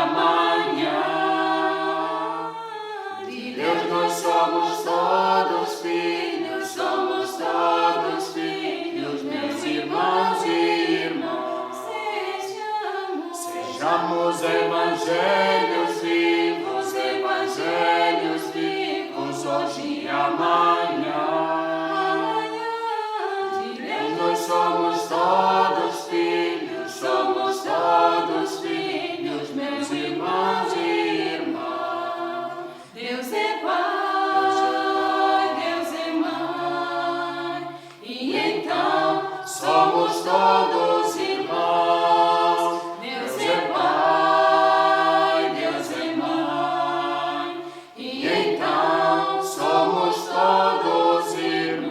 amanhã. De Deus nós somos todos filhos, meus irmãos e irmãs. Sejamos evangelhos vivos, hoje e amanhã. De Deus nós somos todos filhos, meus irmãos e irmãs. Deus é Pai, Deus é Mãe, e então somos todos irmãos. Deus é Pai, Deus é Mãe, e então somos todos irmãos.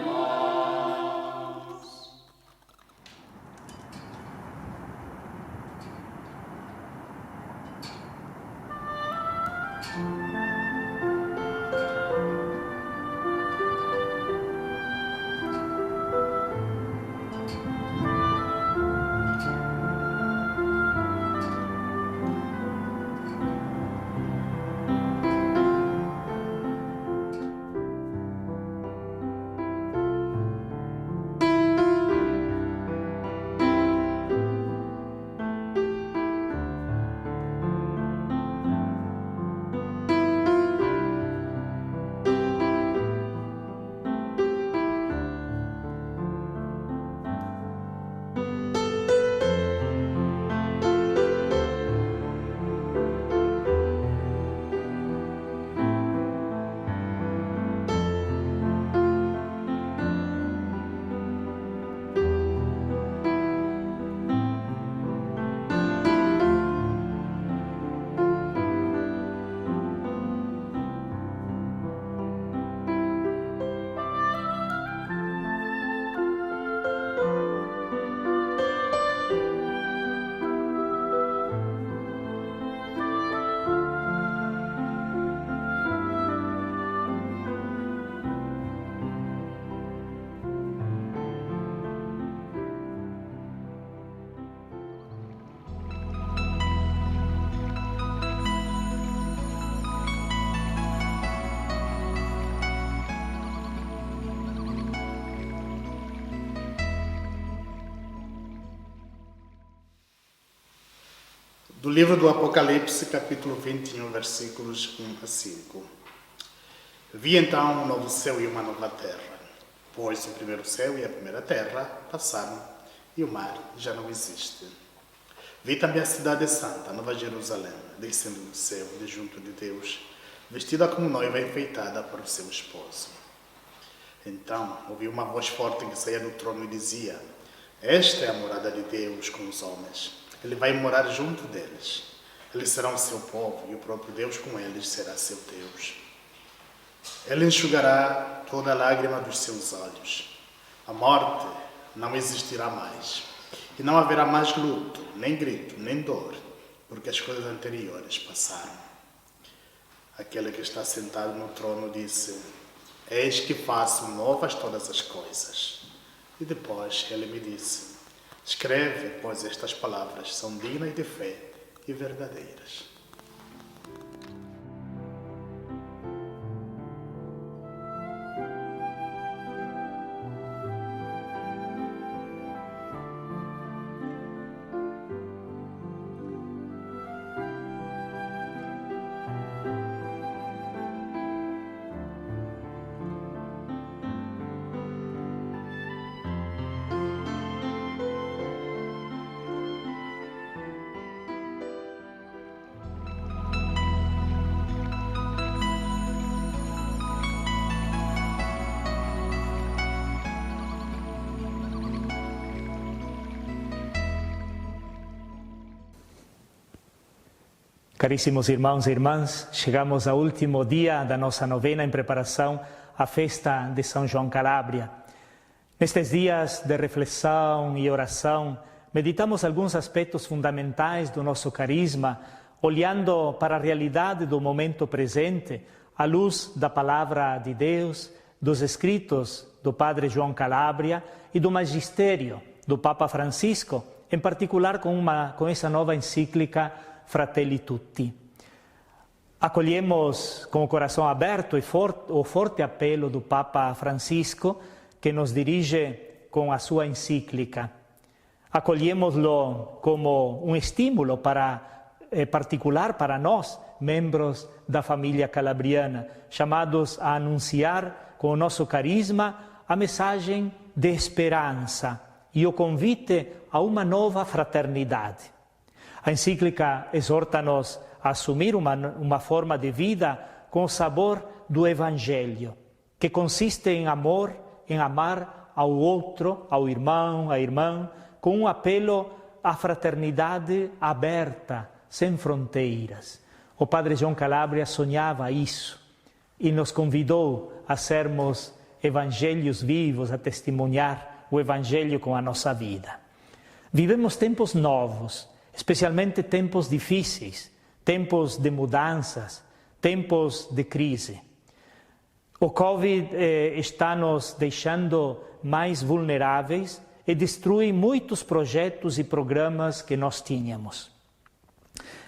Do livro do Apocalipse, capítulo 21, versículos 1 a 5. Vi então um novo céu e uma nova terra, pois o primeiro céu e a primeira terra passaram e o mar já não existe. Vi também a cidade santa, a Nova Jerusalém, descendo do céu, de junto de Deus, vestida como noiva enfeitada para o seu esposo. Então ouvi uma voz forte que saía do trono e dizia: esta é a morada de Deus com os homens. Ele vai morar junto deles. Eles serão seu povo e o próprio Deus com eles será seu Deus. Ele enxugará toda a lágrima dos seus olhos. A morte não existirá mais. E não haverá mais luto, nem grito, nem dor, porque as coisas anteriores passaram. Aquele que está sentado no trono disse: eis que faço novas todas as coisas. E depois ele me disse: escreve, pois estas palavras são dignas de fé e verdadeiras. Caríssimos irmãos e irmãs, chegamos ao último dia da nossa novena em preparação à festa de São João Calábria. Nestes dias de reflexão e oração, meditamos alguns aspectos fundamentais do nosso carisma, olhando para a realidade do momento presente, à luz da palavra de Deus, dos escritos do Padre João Calábria e do magistério do Papa Francisco, em particular com essa nova encíclica Fratelli Tutti. Acolhemos com o coração aberto o forte apelo do Papa Francisco, que nos dirige com a sua encíclica. Acolhemos-lo como um estímulo particular para nós, membros da família calabriana, chamados a anunciar com o nosso carisma a mensagem de esperança e o convite a uma nova fraternidade. A encíclica exorta-nos a assumir uma forma de vida com o sabor do Evangelho, que consiste em amor, em amar ao outro, ao irmão, à irmã, com um apelo à fraternidade aberta, sem fronteiras. O Padre João Calabria sonhava isso e nos convidou a sermos evangelhos vivos, a testemunhar o Evangelho com a nossa vida. Vivemos tempos novos, especialmente tempos difíceis, tempos de mudanças, tempos de crise. O Covid está nos deixando mais vulneráveis e destrui muitos projetos e programas que nós tínhamos.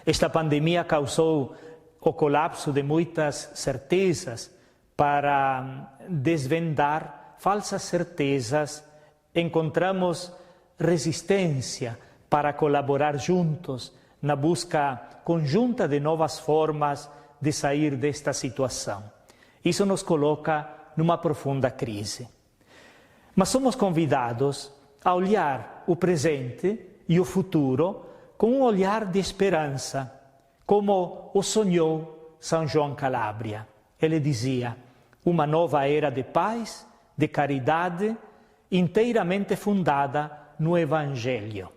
Esta pandemia causou o colapso de muitas certezas. Para desvendar falsas certezas, encontramos resistência para colaborar juntos na busca conjunta de novas formas de sair desta situação. Isso nos coloca numa profunda crise. Mas somos convidados a olhar o presente e o futuro com um olhar de esperança, como o sonhou São João Calabria. Ele dizia: uma nova era de paz, de caridade, inteiramente fundada no Evangelho.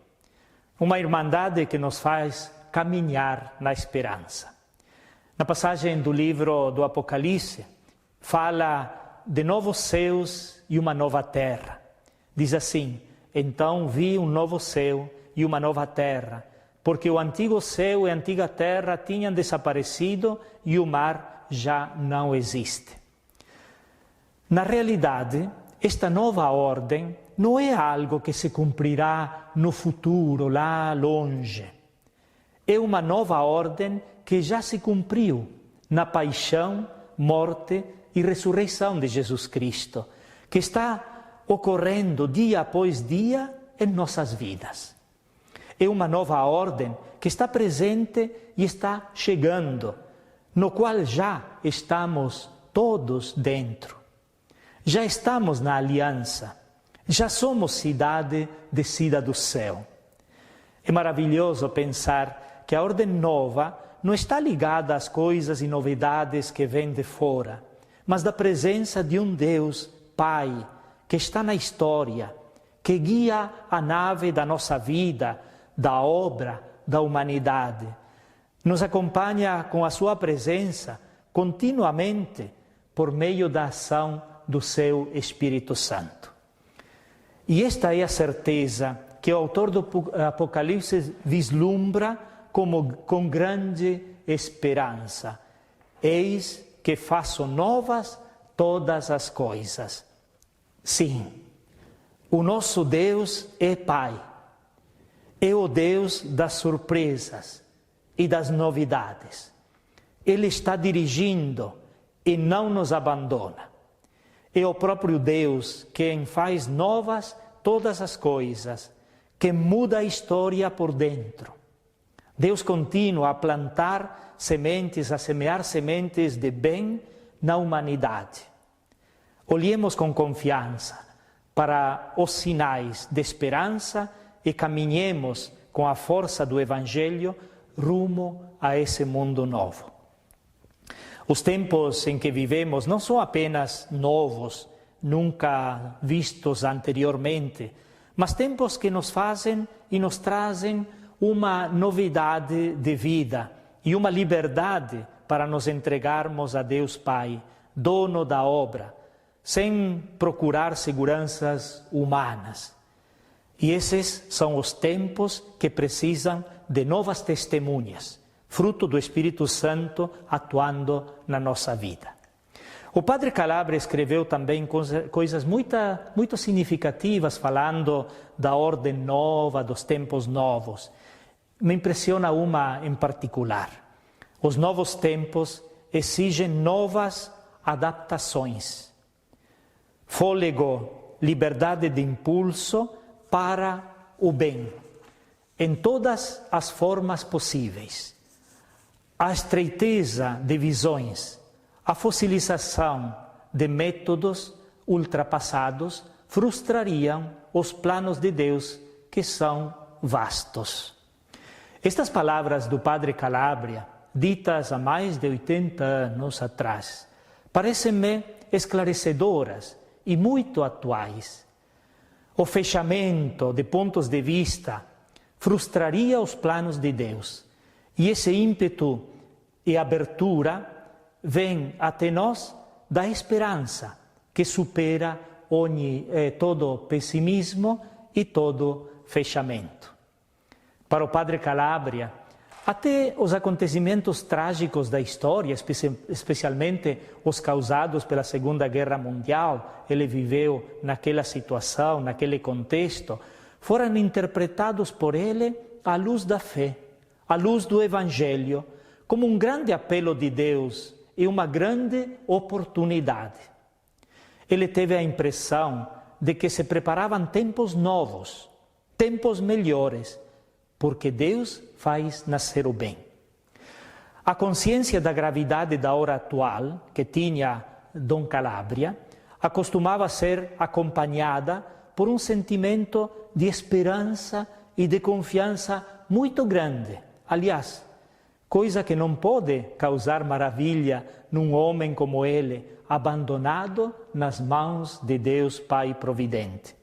Uma irmandade que nos faz caminhar na esperança. Na passagem do livro do Apocalipse, fala de novos céus e uma nova terra. Diz assim: então vi um novo céu e uma nova terra, porque o antigo céu e a antiga terra tinham desaparecido e o mar já não existe. Na realidade, esta nova ordem não é algo que se cumprirá no futuro, lá longe. É uma nova ordem que já se cumpriu na paixão, morte e ressurreição de Jesus Cristo, que está ocorrendo dia após dia em nossas vidas. É uma nova ordem que está presente e está chegando, no qual já estamos todos dentro. Já estamos na aliança, já somos cidade descida do céu. É maravilhoso pensar que a ordem nova não está ligada às coisas e novidades que vêm de fora, mas da presença de um Deus, Pai, que está na história, que guia a nave da nossa vida, da obra, da humanidade. Nos acompanha com a sua presença continuamente por meio da ação do seu Espírito Santo. E esta é a certeza que o autor do Apocalipse vislumbra com grande esperança. Eis que faço novas todas as coisas. Sim, o nosso Deus é Pai. É o Deus das surpresas e das novidades. Ele está dirigindo e não nos abandona. É o próprio Deus quem faz novas todas as coisas, que muda a história por dentro. Deus continua a plantar sementes, a semear sementes de bem na humanidade. Olhemos com confiança para os sinais de esperança e caminhemos com a força do Evangelho rumo a esse mundo novo. Os tempos em que vivemos não são apenas novos, nunca vistos anteriormente, mas tempos que nos fazem e nos trazem uma novidade de vida e uma liberdade para nos entregarmos a Deus Pai, dono da obra, sem procurar seguranças humanas. E esses são os tempos que precisam de novas testemunhas, fruto do Espírito Santo atuando na nossa vida. O Padre Calabria escreveu também coisas muito significativas falando da ordem nova, dos tempos novos. me impressiona uma em particular. Os novos tempos exigem novas adaptações. Fôlego, liberdade de impulso para o bem, em todas as formas possíveis. A estreiteza de visões, a fossilização de métodos ultrapassados frustrariam os planos de Deus, que são vastos. Estas palavras do Padre Calabria, ditas há mais de 80 anos atrás, parecem-me esclarecedoras e muito atuais. O fechamento de pontos de vista frustraria os planos de Deus, e esse ímpeto e abertura vem até nós da esperança, que supera todo pessimismo e todo fechamento. Para o Padre Calabria, até os acontecimentos trágicos da história, especialmente os causados pela Segunda Guerra Mundial, ele viveu naquela situação, naquele contexto, foram interpretados por ele à luz da fé, à luz do Evangelho, como um grande apelo de Deus e uma grande oportunidade. Ele teve a impressão de que se preparavam tempos novos, tempos melhores, porque Deus faz nascer o bem. A consciência da gravidade da hora atual, que tinha Dom Calabria, acostumava ser acompanhada por um sentimento de esperança e de confiança muito grande. Aliás, coisa que não pode causar maravilha num homem como ele, abandonado nas mãos de Deus Pai Providente.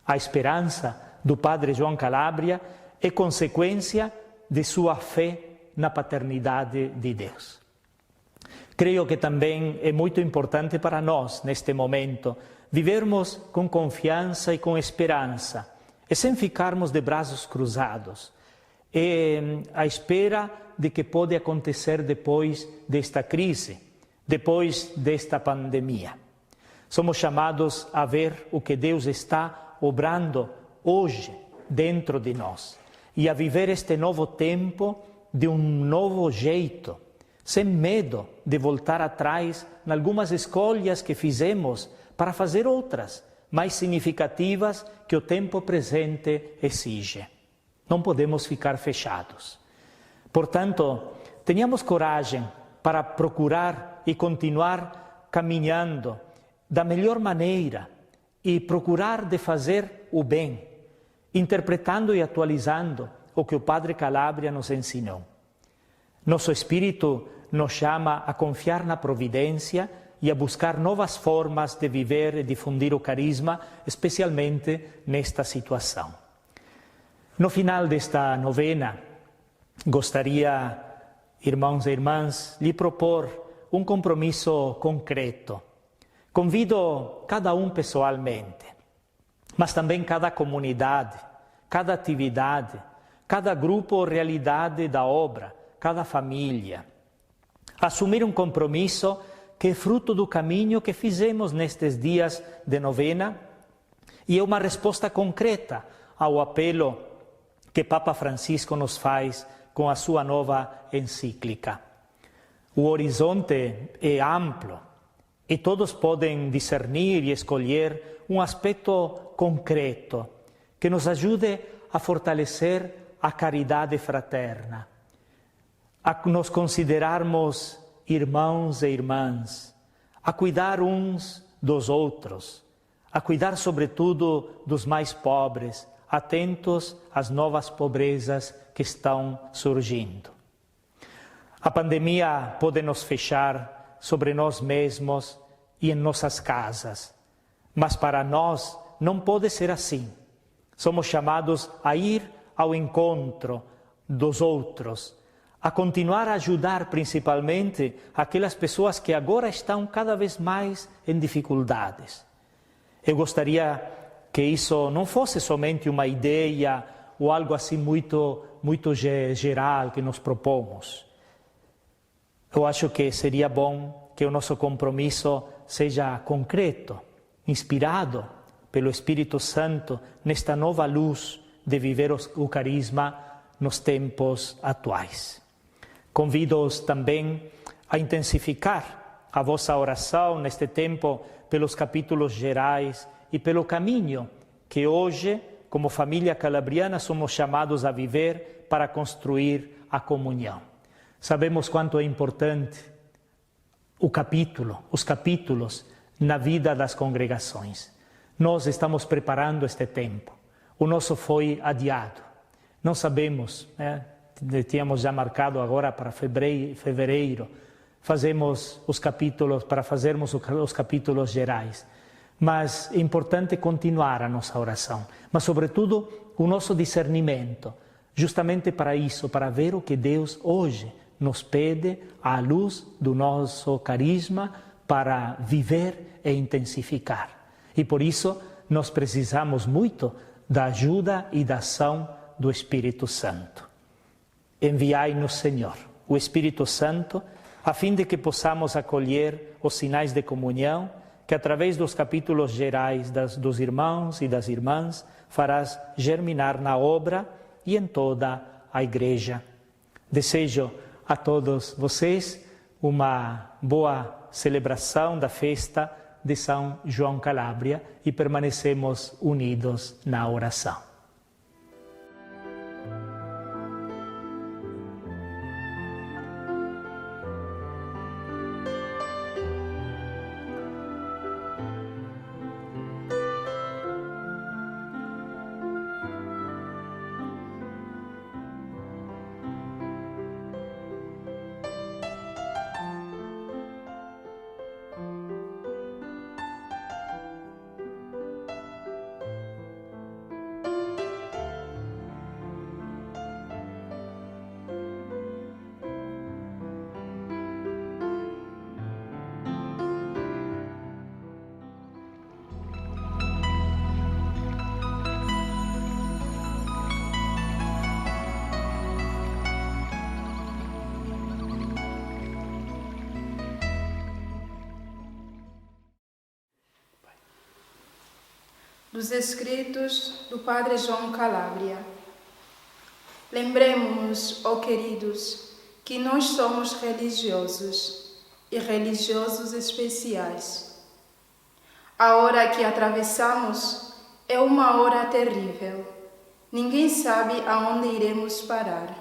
A esperança do Padre João Calabria é consequência de sua fé na paternidade de Deus. Creio que também é muito importante para nós, neste momento, vivermos com confiança e com esperança, e sem ficarmos de braços cruzados, à espera de que pode acontecer depois desta crise, depois desta pandemia. Somos chamados a ver o que Deus está obrando hoje dentro de nós e a viver este novo tempo de um novo jeito, sem medo de voltar atrás em algumas escolhas que fizemos para fazer outras, mais significativas que o tempo presente exige. Não podemos ficar fechados. Portanto, tenhamos coragem para procurar e continuar caminhando da melhor maneira e procurar de fazer o bem, interpretando e atualizando o que o Padre Calabria nos ensinou. Nosso espírito nos chama a confiar na providência e a buscar novas formas de viver e difundir o carisma, especialmente nesta situação. No final desta novena, gostaria, irmãos e irmãs, lhe propor um compromisso concreto. Convido cada um pessoalmente, mas também cada comunidade, cada atividade, cada grupo ou realidade da obra, cada família. Assumir um compromisso que é fruto do caminho que fizemos nestes dias de novena e é uma resposta concreta ao apelo que Papa Francisco nos faz com a sua nova encíclica. O horizonte é amplo e todos podem discernir e escolher um aspecto concreto que nos ajude a fortalecer a caridade fraterna, a nos considerarmos irmãos e irmãs, a cuidar uns dos outros, a cuidar sobretudo dos mais pobres, atentos às novas pobrezas que estão surgindo. A pandemia pode nos fechar sobre nós mesmos e em nossas casas, mas para nós não pode ser assim. Somos chamados a ir ao encontro dos outros, a continuar a ajudar principalmente aquelas pessoas que agora estão cada vez mais em dificuldades. Eu gostaria que isso não fosse somente uma ideia ou algo assim muito geral que nos propomos. Eu acho que seria bom que o nosso compromisso seja concreto, inspirado pelo Espírito Santo nesta nova luz de viver o carisma nos tempos atuais. Convido-os também a intensificar a vossa oração neste tempo pelos capítulos gerais e pelo caminho que hoje, como família calabriana, somos chamados a viver para construir a comunhão. Sabemos quanto é importante os capítulos na vida das congregações. Nós estamos preparando este tempo. O nosso foi adiado. Não sabemos, tínhamos já marcado agora para fevereiro, fazermos os capítulos gerais. Mas é importante continuar a nossa oração, mas sobretudo o nosso discernimento, justamente para isso, para ver o que Deus hoje nos pede à luz do nosso carisma para viver e intensificar. E por isso nós precisamos muito da ajuda e da ação do Espírito Santo. Enviai-nos, Senhor, o Espírito Santo, a fim de que possamos acolher os sinais de comunhão que, através dos capítulos gerais dos irmãos e das irmãs, farás germinar na obra e em toda a Igreja. Desejo a todos vocês uma boa celebração da festa de São João Calábria e permanecemos unidos na oração. Dos escritos do Padre João Calábria. Lembremos-nos, ó queridos, que nós somos religiosos e religiosos especiais. A hora que atravessamos é uma hora terrível. Ninguém sabe aonde iremos parar.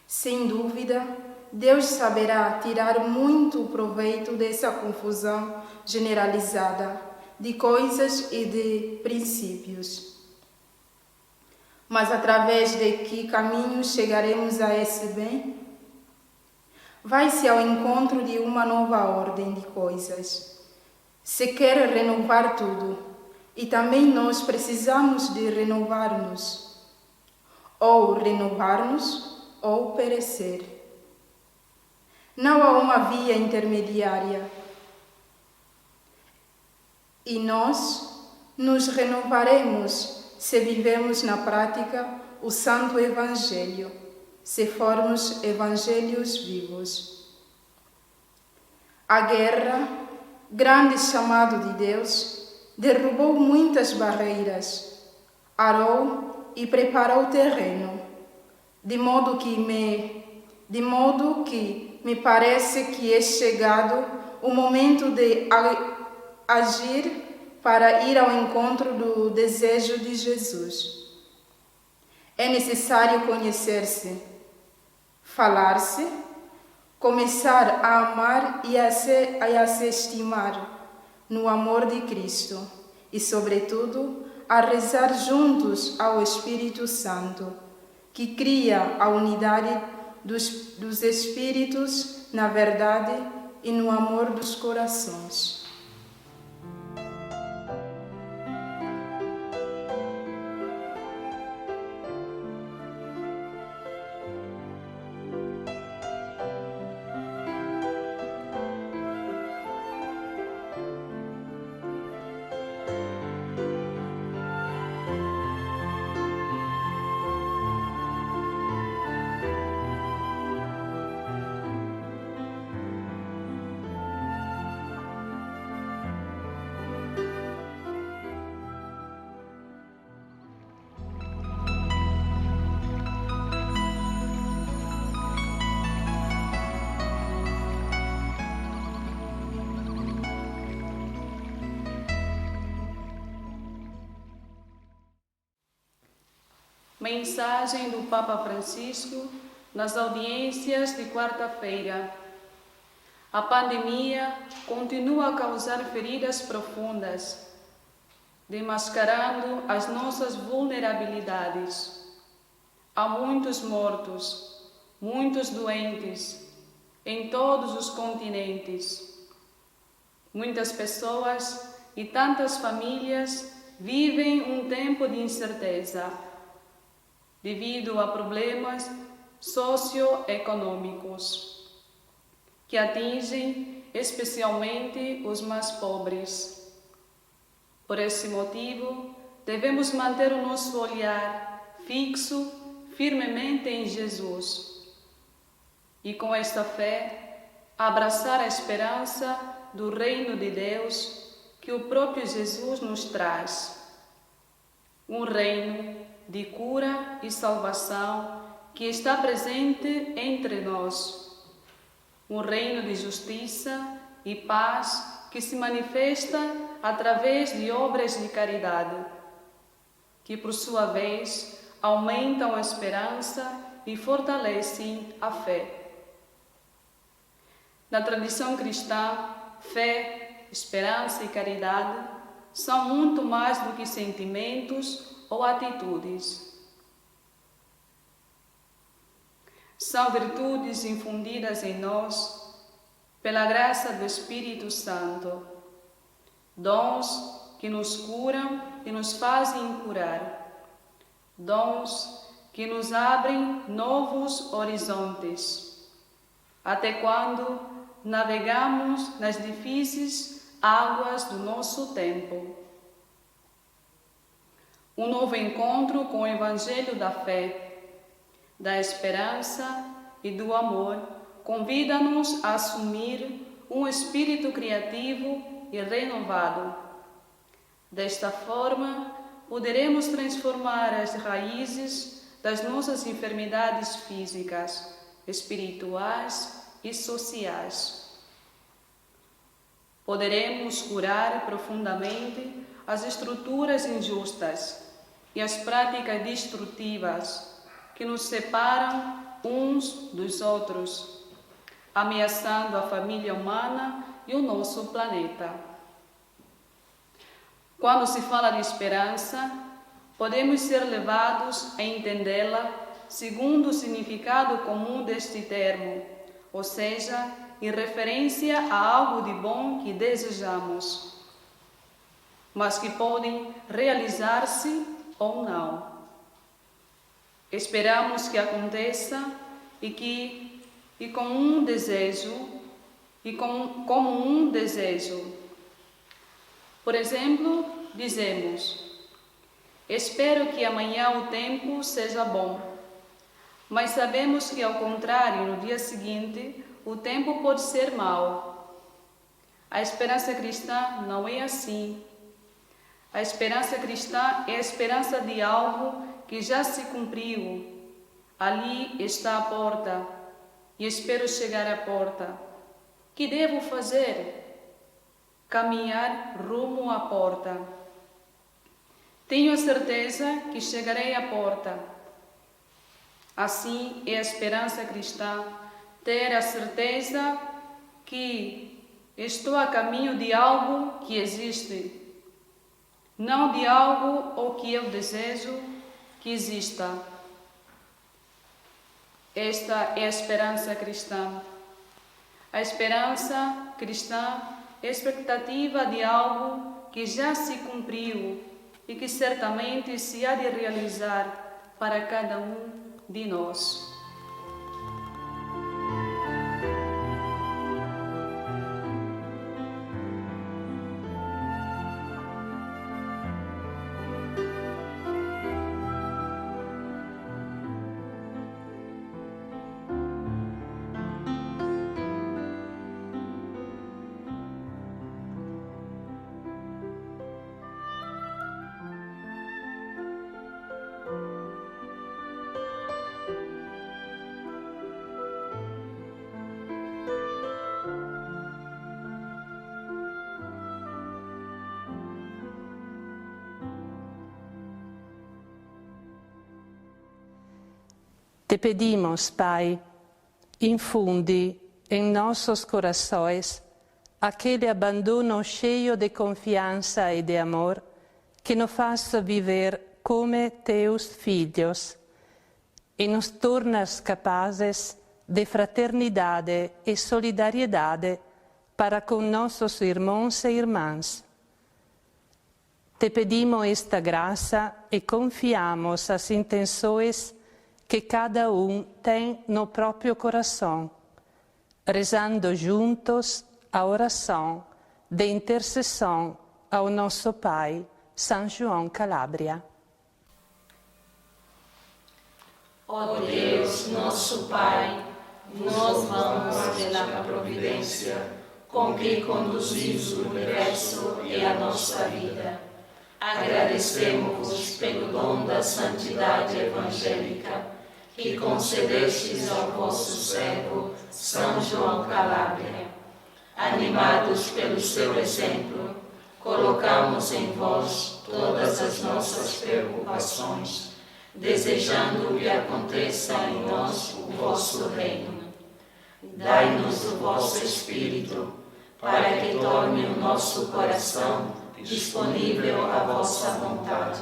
Sem dúvida, Deus saberá tirar muito proveito dessa confusão generalizada de coisas e de princípios. Mas através de que caminho chegaremos a esse bem? Vai-se ao encontro de uma nova ordem de coisas. Se quer renovar tudo, e também nós precisamos de renovar-nos, ou renovar-nos, ou perecer. Não há uma via intermediária. E nós nos renovaremos se vivemos na prática o Santo Evangelho, se formos evangelhos vivos. A guerra, grande chamado de Deus, derrubou muitas barreiras, arou e preparou o terreno, de modo que me parece que é chegado o momento de agir para ir ao encontro do desejo de Jesus. É necessário conhecer-se, falar-se, começar a amar e a se estimar no amor de Cristo e, sobretudo, a rezar juntos ao Espírito Santo, que cria a unidade dos Espíritos na verdade e no amor dos corações. Mensagem do Papa Francisco nas audiências de quarta-feira. A pandemia continua a causar feridas profundas, desmascarando as nossas vulnerabilidades. Há muitos mortos, muitos doentes, em todos os continentes. Muitas pessoas e tantas famílias vivem um tempo de incerteza, devido a problemas socioeconômicos, que atingem especialmente os mais pobres. Por esse motivo, devemos manter o nosso olhar fixo firmemente em Jesus e, com esta fé, abraçar a esperança do reino de Deus que o próprio Jesus nos traz. Um reino de cura e salvação que está presente entre nós. Um reino de justiça e paz que se manifesta através de obras de caridade, que por sua vez aumentam a esperança e fortalecem a fé. Na tradição cristã, fé, esperança e caridade são muito mais do que sentimentos ou atitudes. São virtudes infundidas em nós pela graça do Espírito Santo, dons que nos curam e nos fazem curar, dons que nos abrem novos horizontes, até quando navegamos nas difíceis águas do nosso tempo. Um novo encontro com o Evangelho da fé, da esperança e do amor convida-nos a assumir um espírito criativo e renovado. Desta forma, poderemos transformar as raízes das nossas enfermidades físicas, espirituais e sociais. Poderemos curar profundamente as estruturas injustas e as práticas destrutivas que nos separam uns dos outros, ameaçando a família humana e o nosso planeta. Quando se fala de esperança, podemos ser levados a entendê-la segundo o significado comum deste termo, ou seja, em referência a algo de bom que desejamos, mas que podem realizar-se ou não. Esperamos que aconteça como um desejo. Por exemplo, dizemos: espero que amanhã o tempo seja bom, mas sabemos que, ao contrário, no dia seguinte, o tempo pode ser mau. A esperança cristã não é assim. A esperança cristã é a esperança de algo que já se cumpriu. Ali está a porta, e espero chegar à porta. Que devo fazer? Caminhar rumo à porta. Tenho a certeza que chegarei à porta. Assim é a esperança cristã, ter a certeza que estou a caminho de algo que existe, não de algo ou que eu desejo que exista. Esta é a esperança cristã. A esperança cristã é a expectativa de algo que já se cumpriu e que certamente se há de realizar para cada um de nós. Te pedimos, Pai, infundi em nossos corações aquele abandono cheio de confiança e de amor que nos faça viver como teus filhos e nos tornas capazes de fraternidade e solidariedade para com nossos irmãos e irmãs. Te pedimos esta graça e confiamos as intenções que cada tem no próprio coração, rezando juntos a oração de intercessão ao nosso Pai, São João Calabria. Ó Deus, nosso Pai, nós vamos pela providência com que conduzis o universo e a nossa vida. Agradecemos-vos pelo dom da santidade evangélica que concedestes ao vosso servo São João Calabria. Animados pelo seu exemplo, colocamos em vós todas as nossas preocupações, desejando que aconteça em nós o vosso reino. Dai-nos o vosso Espírito, para que torne o nosso coração disponível à vossa vontade.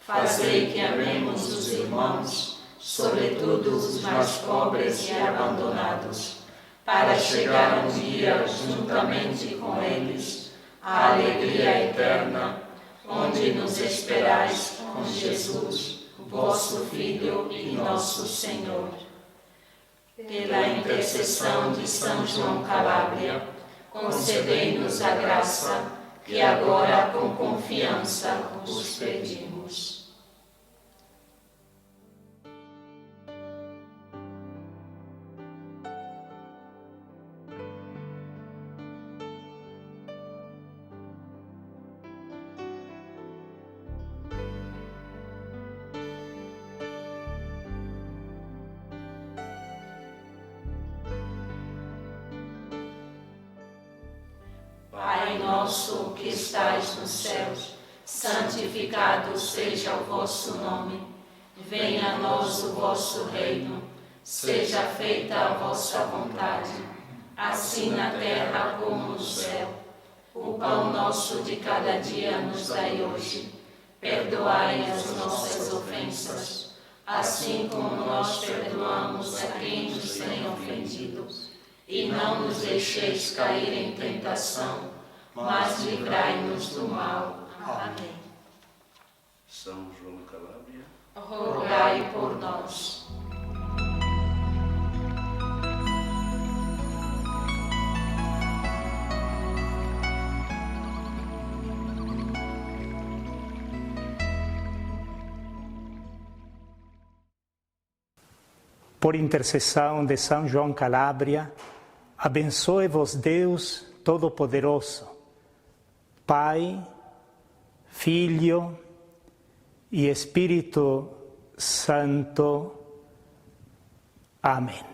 Fazei que amemos os irmãos, sobretudo os mais pobres e abandonados, para chegar um dia, juntamente com eles, à alegria eterna, onde nos esperais com Jesus, vosso Filho e nosso Senhor. Pela intercessão de São João Calabria, concedei-nos a graça que agora com confiança vos pedimos. Pai nosso que estais nos céus, santificado seja o vosso nome. Venha a nós o vosso reino. Seja feita a vossa vontade, assim na terra como no céu. O pão nosso de cada dia nos dai hoje. Perdoai as nossas ofensas, assim como nós perdoamos a quem nos tem ofendido. E não nos deixeis cair em tentação, mas livrai-nos do mal. Amém. São João Calabria, rogai por nós. Por intercessão de São João Calabria, abençoe-vos Deus Todo-Poderoso, Pai, Filho e Espírito Santo. Amém.